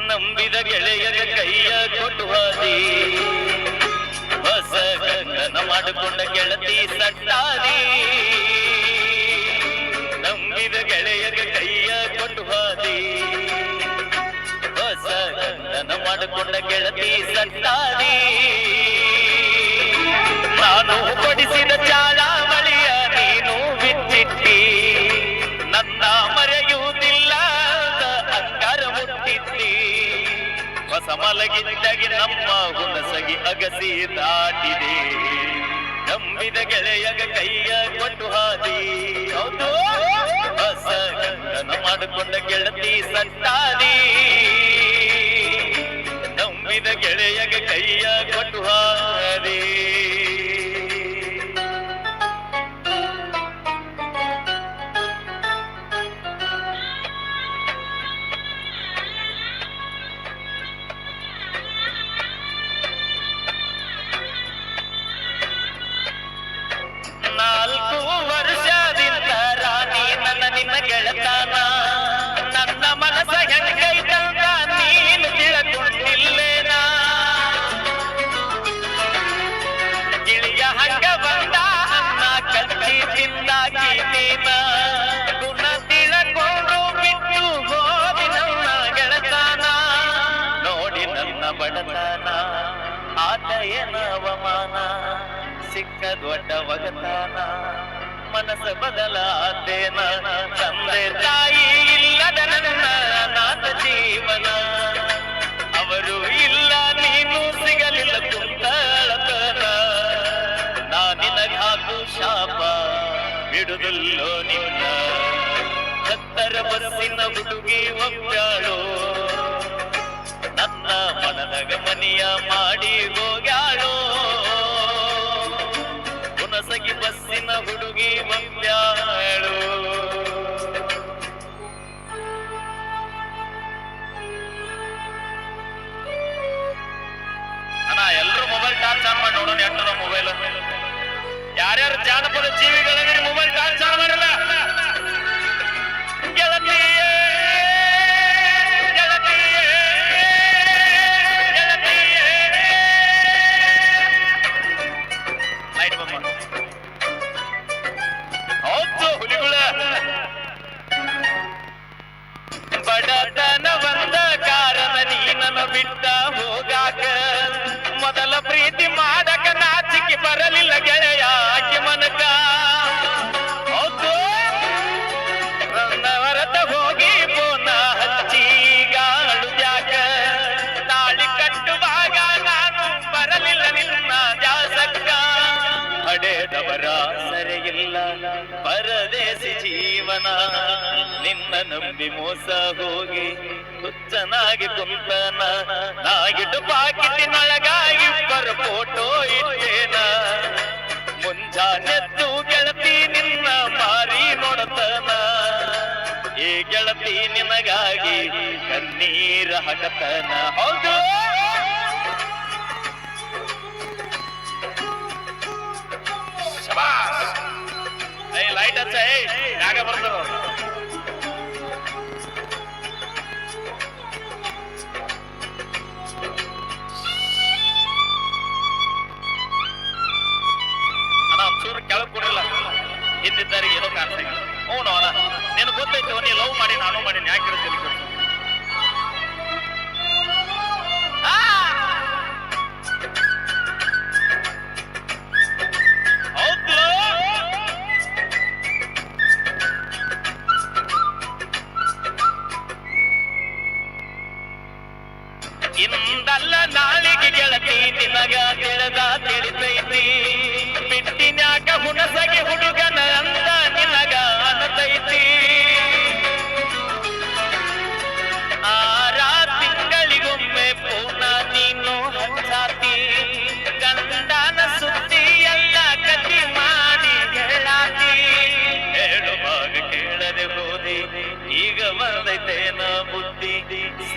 ನಂಬಿದ ಗೆಳೆಯರ ಕೈಯ ಕೊಟ್ಟುವಾದಿ, ಹೊಸ ಗಂಡನ ಮಾಡಿಕೊಂಡ ಗೆಳತಿ ಸಟ್ಟಾದಿ. ನಂಬಿದ ಗೆಳೆಯರ ಕೈಯ ಕೊಟ್ಟುವಾದಿ, ಹೊಸ ಗಂಡನ ಮಾಡಿಕೊಂಡ ಗೆಳತಿ ಸಟ್ಟಾದಿ. ನಾನು ಕೊಡಿಸಿದ ಚಾಳಾವಳಿಯ ನೀನು ಬಿಚ್ಚಿಟ್ಟಿ, ನನ್ನ ಮರೆಯುವುದಿಲ್ಲ ಅಂಗಾರ ಮುಟ್ಟಿದ್ದಿ. ಹೊಸ ಮಲಗಿದ್ದಾಗಿ ನಮ್ಮ ಹುನಸಗಿ ಅಗಸಿ ದಾಟಿದೆ. ನಂಬಿದ ಗೆಳೆಯಗ ಕೈಯ ಕೊಟ್ಟು ಹಾದಿ, ಹೌದು ಹೊಸ ಗಂಡನ ಮಾಡಿಕೊಂಡ ಗೆಳತಿ ಸಟ್ಟಾದಿ. ನಂಬಿದ ಗೆಳೆಯಗ ಕೈಯ ಕೊಟ್ಟು ಹಾದಿ. ನಾಲ್ಕು ವರ್ಷದಿಂದ ರಾಣಿ ನನ್ನ ನಿನ್ನ ಗೆಳತಾನ, ನನ್ನ ಮನಸ ಹೆಂಗೈತಂತ ನೀನು ತಿಳಕೊಂಡಿಲ್ಲೇನ. ಗಿಳಿಯ ಹಂಗ ಬಂದ ಅನ್ನ ಕಚ್ಚಿ ತಿಂದಾಕಿ ನೀನ, ಗುಣ ತಿಳಕೊಂಡು ಬಿಟ್ಟು ಹೋದಿ ನನ್ನ ಗೆಳತಾನ. ನೋಡಿ ನನ್ನ ಬಡತನ ಆತ ಏನ ಅವಮಾನ, ಸಿಕ್ಕ ದೊಡ್ಡ ಒಗತಾನ ಮನಸ್ಸ ಬದಲಾದೇನ. ತಂದೆ ತಾಯಿ ಇಲ್ಲದ ನನ್ನ ಅನಾಥ ಜೀವನ, ಅವರು ಇಲ್ಲ ನೀನು ಸಿಗಲಿಲ್ಲ ಕುಂತಳತನ. ನಾ ನಿನಗಾಕು ಶಾಪ ಬಿಡುದಿಲ್ಲೋ ನಿನ್ನ, ಹತ್ತರ ಬಸ್ಸಿನ ಹುಡುಗಿ ಒಬ್ಬಾಳು, ನನ್ನ ಮನದಗ ಮನಿಯ ಮಾಡಿ ಹೋಗ್ಯಾಳು. ಹುನಸಗಿ ಬಸ್ಸಿನ ಹುಡುಗಿ ಒಬ್ಬಾಳು. ಅಣ್ಣ ಎಲ್ರು ಮೊಬೈಲ್ ಟಾರ್ಚ್ ಆನ್ ಮಾಡಿ ನೋಡೋಣ. ಎಂಟದ ಮೊಬೈಲ್ ಯಾರ್ಯಾರು ಜಾನಪದ ಜೀವಿಗಳಿದ್ರೆ ಮೊಬೈಲ್ ಟಾರ್ಚ್ ಆನ್ ಮಾಡಲ್ಲ. ಬಡತನ ಬಂದ ಕಾರಣ ನೀನನ್ನು ಬಿಟ್ಟ ಹೋಗಾಕ, ಮೊದಲ ಪ್ರೀತಿ ಮಾಡಕ ನಾಚಿಕೆ ಬರಲಿಲ್ಲ ಗೆಳೆಯ ಆಕೆ ಮನಕ. ಹೌದು ನನ್ನ ಹೊರತ ಹೋಗಿ ಪೋನ ಹಚ್ಚಿ ಗಾಳು ಜಾಕ, ತಾಳಿ ಕಟ್ಟುವಾಗ ನಾನು ಬರಲಿಲ್ಲ ನಿನ್ನ ಜಾಸಕ್ಕ. ಹಡೆದವರ ಸರಿಯಿಲ್ಲ ಪರದೇಸಿ ಜೀವನ, ನಿನ್ನ ನಂಬಿ ಮೋಸ ಹೋಗಿ ಹುಚ್ಚನಾಗಿ ಕುಂತನ. ನಾಗಿಟ್ಟು ಪಾಕಿಟಿನೊಳಗ ಇಬ್ಬರ ಫೋಟೋ ಇಟ್ಟೇನ, ಮುಂಜಾನೆದ್ದು ಗೆಳತಿ ನಿನ್ನ ಮಾರಿ ನೋಡತನ. ಈ ಗೆಳತಿ ನಿನಗಾಗಿ ಕಣ್ಣೀರ ಹಕತನ. ಹೌದು ಲೈಟ್ ಹಚ್ಚ ಯಾಗ ಬರ್ತಾರ. ಚೂರು ಕೆಳಗ್ ಕೊಡಿಲ್ಲ, ಹಿಂದಿದ್ದಾರಿಗೆ ಏನೋ ಕಾಣಿಸಿಲ್ಲ. ಹ್ಞೂ ಅಣ್ಣ ನೀನು ಗೊತ್ತೈತೆ, ನೀ ಲವ್ ಮಾಡಿ ನಾನು ಮಾಡೀನಿ, ಯಾಕೆ ಇರುತ್ತೆ ಇಂದಲ್ಲ ನಾಳಿಗೆ ಗೆಳತಿ ನಿನಗ ತಿಳಿದ ತಿಳಿತೈತಿ. ಬಿಟ್ಟಿನ್ಯಾಕ ಹುಣಸಗಿ ಹುಡುಗನ ಅಂತ ನಿನಗ ಅನತೈತಿ. 6 ತಿಂಗಳಿಗೊಮ್ಮೆ ಪೂರ್ಣ ನೀನು ಹಚ್ಚಾತಿ, ಗಂಡನ ಸುದ್ದಿ ಎಲ್ಲ ಕತಿ ಮಾಡಿ ಹೇಳಾತಿ. ಹೇಳುವಾಗ ಕೇಳದೆ ಹೋದಿ, ಈಗ ಬಂದೈತೇನ ಬುದ್ಧಿ.